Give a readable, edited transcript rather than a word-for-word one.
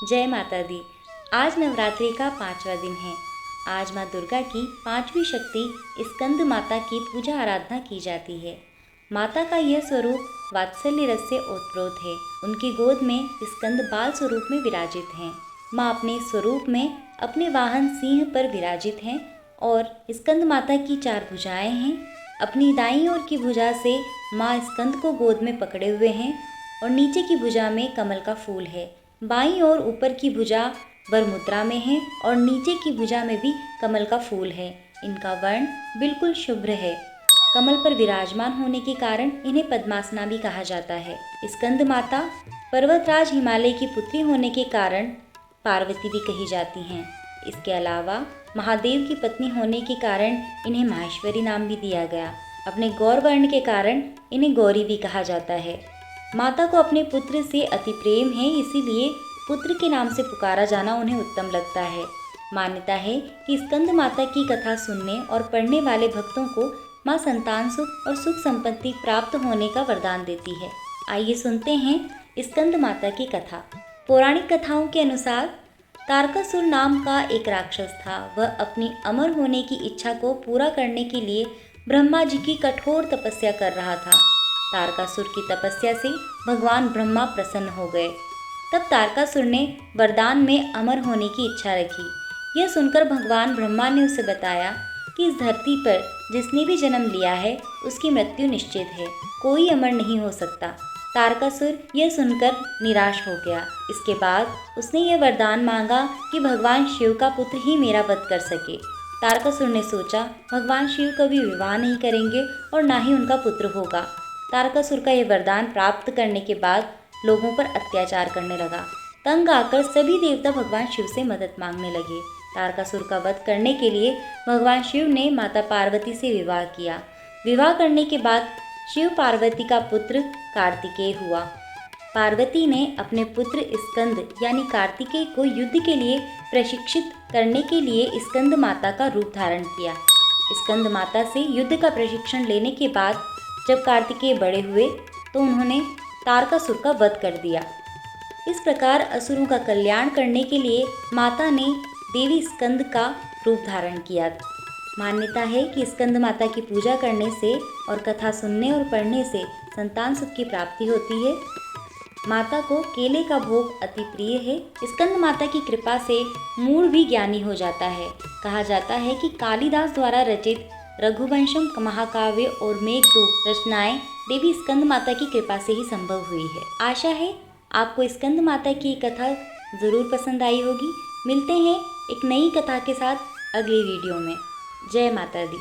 जय माता दी। आज नवरात्रि का 5वां दिन है। आज माँ दुर्गा की 5वीं शक्ति स्कंद माता की पूजा आराधना की जाती है। माता का यह स्वरूप वात्सल्य रस से ओतप्रोत है। उनकी गोद में स्कंद बाल स्वरूप में विराजित हैं। माँ अपने स्वरूप में अपने वाहन सिंह पर विराजित हैं और स्कंद माता की 4 भुजाएं हैं। अपनी दाईं ओर की भुजा से माँ स्कंद को गोद में पकड़े हुए हैं और नीचे की भुजा में कमल का फूल है। बाईं ओर ऊपर की भुजा वर मुद्रा में है और नीचे की भुजा में भी कमल का फूल है। इनका वर्ण बिल्कुल शुभ्र है। कमल पर विराजमान होने के कारण इन्हें पद्मासना भी कहा जाता है। स्कंद माता पर्वतराज हिमालय की पुत्री होने के कारण पार्वती भी कही जाती हैं। इसके अलावा महादेव की पत्नी होने के कारण इन्हें माहेश्वरी नाम भी दिया गया। अपने गौर वर्ण के कारण इन्हें गौरी भी कहा जाता है। माता को अपने पुत्र से अति प्रेम है, इसीलिए पुत्र के नाम से पुकारा जाना उन्हें उत्तम लगता है। मान्यता है कि स्कंद माता की कथा सुनने और पढ़ने वाले भक्तों को माँ संतान सुख और सुख संपत्ति प्राप्त होने का वरदान देती है। आइए सुनते हैं स्कंद माता की कथा। पौराणिक कथाओं के अनुसार तारकासुर नाम का एक राक्षस था। वह अपनी अमर होने की इच्छा को पूरा करने के लिए ब्रह्मा जी की कठोर तपस्या कर रहा था। तारकासुर की तपस्या से भगवान ब्रह्मा प्रसन्न हो गए। तब तारकासुर ने वरदान में अमर होने की इच्छा रखी। यह सुनकर भगवान ब्रह्मा ने उसे बताया कि इस धरती पर जिसने भी जन्म लिया है उसकी मृत्यु निश्चित है, कोई अमर नहीं हो सकता। तारकासुर यह सुनकर निराश हो गया। इसके बाद उसने यह वरदान मांगा कि भगवान शिव का पुत्र ही मेरा वध कर सके। तारकासुर ने सोचा भगवान शिव कभी विवाह नहीं करेंगे और ना ही उनका पुत्र होगा। तारकासुर का यह वरदान प्राप्त करने के बाद लोगों पर अत्याचार करने लगा। तंग आकर सभी देवता भगवान शिव से मदद मांगने लगे। तारकासुर का वध करने के लिए भगवान शिव ने माता पार्वती से विवाह किया। विवाह करने के बाद शिव पार्वती का पुत्र कार्तिकेय हुआ। पार्वती ने अपने पुत्र स्कंद यानी कार्तिकेय को युद्ध के लिए प्रशिक्षित करने के लिए स्कंद माता का रूप धारण किया। स्कंद माता से युद्ध का प्रशिक्षण लेने के बाद जब कार्तिकेय बड़े हुए तो उन्होंने तारकासुर का वध कर दिया। इस प्रकार असुरों का कल्याण करने के लिए माता ने देवी स्कंद का रूप धारण किया। मान्यता है कि स्कंद माता की पूजा करने से और कथा सुनने और पढ़ने से संतान सुख की प्राप्ति होती है। माता को केले का भोग अति प्रिय है। स्कंद माता की कृपा से मूढ़ भी ज्ञानी हो जाता है। कहा जाता है कि कालिदास द्वारा रचित रघुवंशम महाकाव्य और मेघदूत रचनाएं देवी स्कंद माता की कृपा से ही संभव हुई है। आशा है आपको स्कंद माता की कथा ज़रूर पसंद आई होगी। मिलते हैं एक नई कथा के साथ अगली वीडियो में। जय माता दी।